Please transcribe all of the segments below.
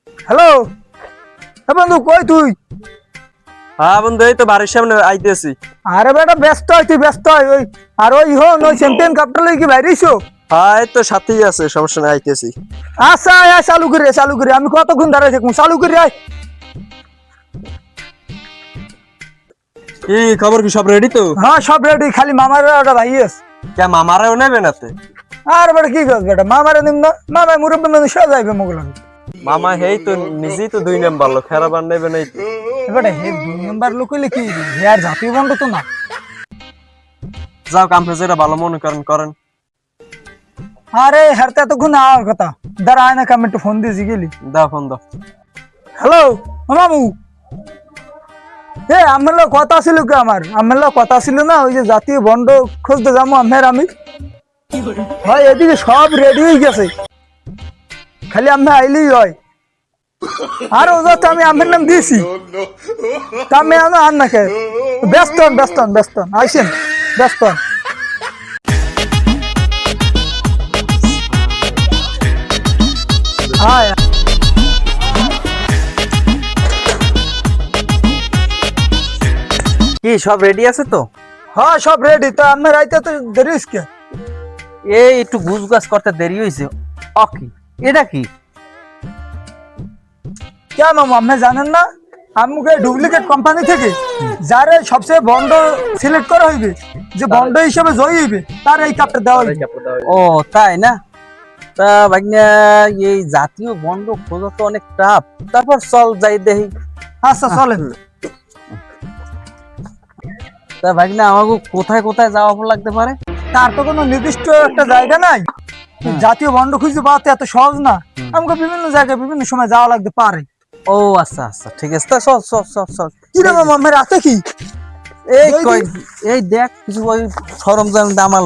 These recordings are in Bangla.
হ্যালো, হ্যাঁ বন্ধু, কই তুই? হ্যাঁ বন্ধু, এই তো বাড়ির সামনে আইতেছি। আরে বেটা, ব্যস্ত হয় তুই, ব্যস্ত হয় ওই। আর ওই হন ওই চ্যাম্পিয়ন কাপটা লই কি বাইরেছো? হ্যাঁ এই তো সাথেই আছে, সমস্যা নাই, আইতেছি। আচ্ছা আয় আয়, চালু করে চালু করে, আমি কতক্ষণ দাঁড়াই থাকবো, চালু করে আয়। কি খবর, কি সব রেডি তো? হ্যাঁ সব রেডি, খালি মামার ওটা ভাই আছে। কে মামারাও নেবে নাতে? আর বেটা কি করবে বেটা, মামারে নিম না, মামায় মুরব্বী মানুষ যাইবে মোগল। মামা হেই তো নিজেই তো 2 নাম্বার লোক, খেরাবার নেবে নাই তো। বেটা হে 2 নম্বর লোক হইলে কি হে আর জাতীয় বন্ধ তো না। যাও, কামে যেটা ভালো মনে করেন করেন। আরে হারতে এতক্ষণ আমার কথা দাঁড়া, আয় না কাম, একটু ফোন দিয়েছি গেলি। দাও ফোন দাও। হ্যালো মামু, আমার লোক কথা ছিল কি, আমার লোক কথা ছিল না, ওই যে জাতীয় বন্ড খুঁজতে যাবো আমের আমি। হয় এদিকে সব রেডি হয়ে গেছে, খালি আমি আইলেই হয়। আর ওদের তো আমি আমের নাম দিয়েছি, তা আমি আর না কে ব্যস্ত হন, ব্যস্ত হন, ব্যস্ত হন, আইসেন, ব্যস্ত হন। হ্যাঁ কি সব রেডি আছে তো? হ্যাঁ সব রেডি, তো আমার আইতে তো দেরি হইছে। এই একটু গুছগাছ করতে দেরি হয়েছে। ওকে, এটা কি? কে মামু, আপনি জানেন না আমাকে ডুপ্লিকেট কোম্পানি থেকে যারে সবচেয়ে বন্ড সিলেক্ট করা হইবে, যে বন্ড হিসেবে জয়ী হইবে, তার এই কাপটা দেওয়া হইবে। ও তাই না? তা ভাগ্না, এই জাতীয় বন্ড খোঁজা তো অনেক টাফ। তারপর চল যাই দেখি। আচ্ছা চলেন। তা ভাগ্না, আমাকে কোথায় কোথায় যাওয়া লাগতে পারে? তার তো কোনো নির্দিষ্ট একটা জায়গা নাই, জাতীয় বন্ড খুঁজে পাওয়া তো এত সহজ না, আমাকে বিভিন্ন জায়গায় বিভিন্ন সময় যাওয়া লাগতে পারে। ও আচ্ছা আচ্ছা, ঠিক আছে, তা চল চল চল চল। কি রে মামু, আমার রাতে কি এই এই কই, এই দেখ কিছু ওই সরঞ্জাম দামাল।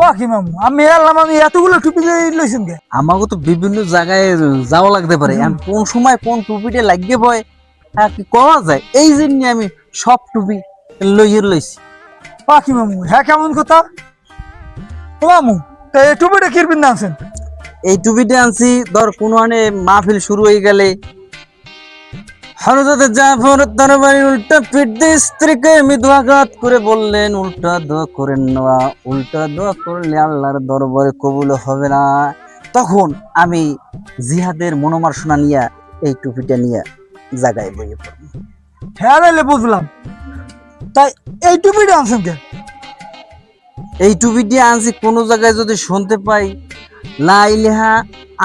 ও কি মামু, আমি এলাম, আমি এতগুলো টুপি লইছেন কে? আমাকে তো বিভিন্ন জায়গায় যাওয়া লাগতে পারে, আমি কোন সময় কোন টুপিটা লাগিয়ে বয় কি করা যায়, এই জন্য আমি সব টুপি লইছি। ও কি মামু, হ্যাঁ কেমন কথা? ও মামু, তা এই টুপিটা কিরবিন না আছেন? এই টুপিটা আনছি ধর কোনো মাহফিল শুরু হয়ে গেলে হযরত জাফর দরবারে উল্টা পিঠ দিয়ে স্ত্রীকে মৃদুআঘাত করে বললেন, উল্টা দোয়া করেন না, উল্টা দোয়া করলে আল্লাহর দরবারে কবুল হবে না। তখন আমি জিহাদের মনোমার্সনা নিয়ে এই টুপিটা নিয়ে জায়গায় বইয়ে পড়ব। হ্যাঁ নাইলে বুঝলাম, তাই এই টুপিটা আনছেন কে? এই টুপিটি আনছি কোনো জায়গায় যদি শুনতে পাই লা ইলাহা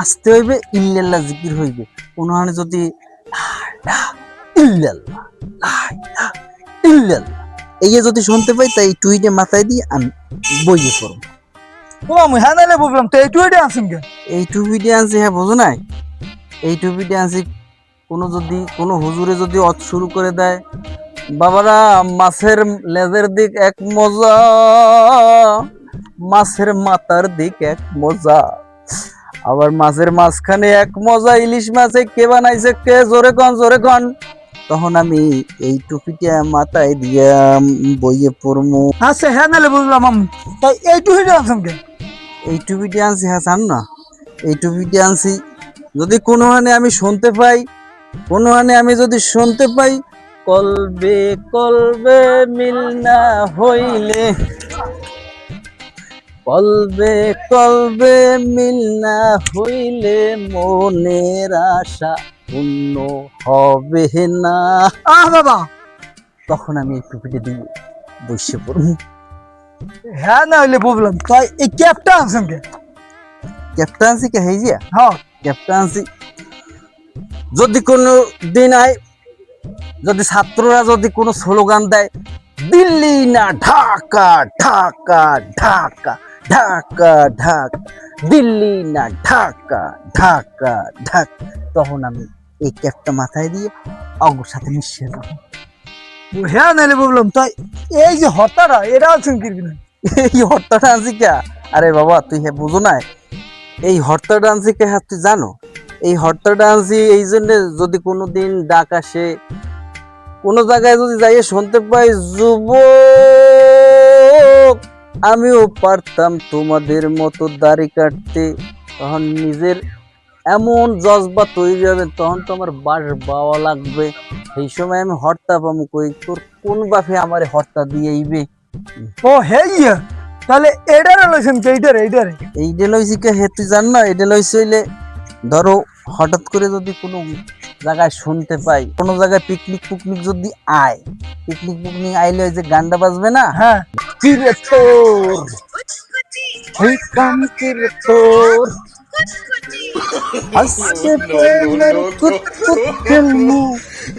আসতে হইবে, ইল্লাল্লাহ জিকির হইবে। কোনখানে যদি লা ইলাহা ইল্লাল্লাহ, লা ইলাহা ইল্লাল্লাহ এই যদি শুনতে পাই, তাই এই টুইটে মাথায় দিয়ে আমি বইয়ে পড়ব। ও মামু, হ্যাঁ নাইলে বুঝলাম, তো এই টুপিটা আনছেন কে? এই টুপিটি আনছি, হ্যাঁ বোঝো নাই, এই টুপিটি আনছি কোনো হুজুরে যদি অত শুরু করে দেয়, বাবারা মাছের লেজের দিক এক মজা, মাছের মাথার দিক এক মজা, আবার মাছের মাঝখানে এক মজা, ইলিশ মাছে কে বানাইছে কে, জোরে কন জোরে কন। তখন আমি এই টুপিটা মাথায় দিয়ে বইয়ে পড়মু। আচ্ছা হ্যাঁ নাইলে বুঝলাম মামু, তাই এই টুপিটা আনছেন কে? এই টুপিটি আনছি, হ্যাঁ জান না, এই টুপিটি আনছি যদি কোনোখানে আমি শুনতে পাই, কোনোখানে আমি যদি শুনতে পাই, কলবে কলবে মিল না হইলে, কলবে কলবে মিল না হইলে মনের আশা পূর্ণ হবে না। বাবা, তখন আমি এই টুপিটা দিয়ে বসে পড়ব। হ্যাঁ নাইলে বুঝলাম, তাই এই ক্যাপটা আনছেন কে? ক্যাপ্টেন্সি কে হেজিয়া, হ্যাঁ ক্যাপ্টেন্সি যদি কোনো দিন আয়, যদি ছাত্ররা যদি কোনো স্লোগান দেয়, দিল্লি না ঢাকা, ঢাকা ঢাকা, ঢাকা ঢাকা, দিল্লি না ঢাকা, ঢাকা ঢাকা, তখন আমি এই ক্যাপটা মাথায় দিয়ে অগ্র সাথে মিশিয়ে যাব। হ্যাঁ নাইলে বুঝলাম, তাই এই যে হতাটা এটা আনছেন কিরবিন? এই হর্তাটা আনছি কে? আরে বাবা তুই হ্যাঁ বুঝো না, এই হর্তাটা আনছি কে, হ্যাঁ তুই জানো? এই হর্তাটা আনছি এই জন্য, যদি কোনোদিন ডাক আসে, কোন জায়গায় যদি যাইয়ে শুনতে পাই, যুবক আমিও পারতাম তোমাদের মতো দাড়ি কাটতে, তখন নিজের এমন জজবা তৈরি হবে, তখন তো আমার বাস বাওয়া লাগবে। সেই সময় আমি হর্তা পাবো কই? তোর কোন বাপে আমারে হর্তা দিয়ে আইবে? ও হেইয়া, তাহলে এটারে লইছেন কে? এইটারে এইটা লইছি কে হে তুই জান না? এটা লইছি হইলে ধরো হঠাৎ করে যদি কোনো জায়গায় শুনতে পাই, কোনো জায়গায় পিকনিক যদি আয়, পিকনিক আইলে ওই যে গানটা বাজবে না, হ্যাঁ। চিরে তোর ওই কান চিরে তোর আজকে প্রেমের কুতকুত খেলমু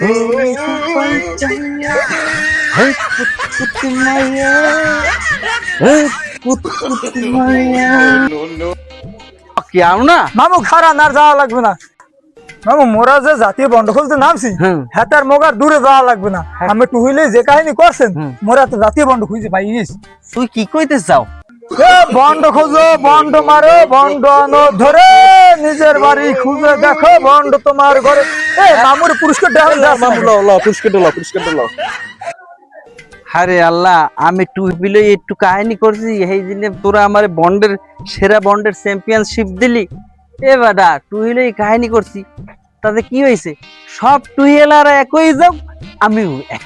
ওরে সবাই চাইয়া হে কুতকুত মাইয়া হে কুতকুত মাইয়া। কি আও না মামু খারা না যাওয়া লাগবে না মামু, মোরা যে জাতীয় বন্ধ খুলতে নামছি হুম। হেতার মোগার দূরে যাওয়া লাগবে না। আমি টুইলে যে কাহিনী করছেন হুম। মোরা তো জাতীয় বন্ধ খুঁজে পাইস। তুই কি কইতে চাও? বন্ধ খোঁজো, বন্ধ মারো, বন্ধ আনো ধরে, নিজের বাড়ি খুঁজে দেখো, বন্ধ তোমার ঘরে। এ মামুর পুরস্কার দেওয়া মামু পুরস্কার দিল। আরে আল্লাহ, আমি টুইবিলে একটু কাহিনী করছি, এই দিনে তোরা আমার বন্ডের সেরা বন্ডের চ্যাম্পিয়নশিপ দিলি। এ বাডা টুইলে কাহিনী করছি, তাতে কি হয়েছে? সব টুইলারা একই যাও, আমিও এক।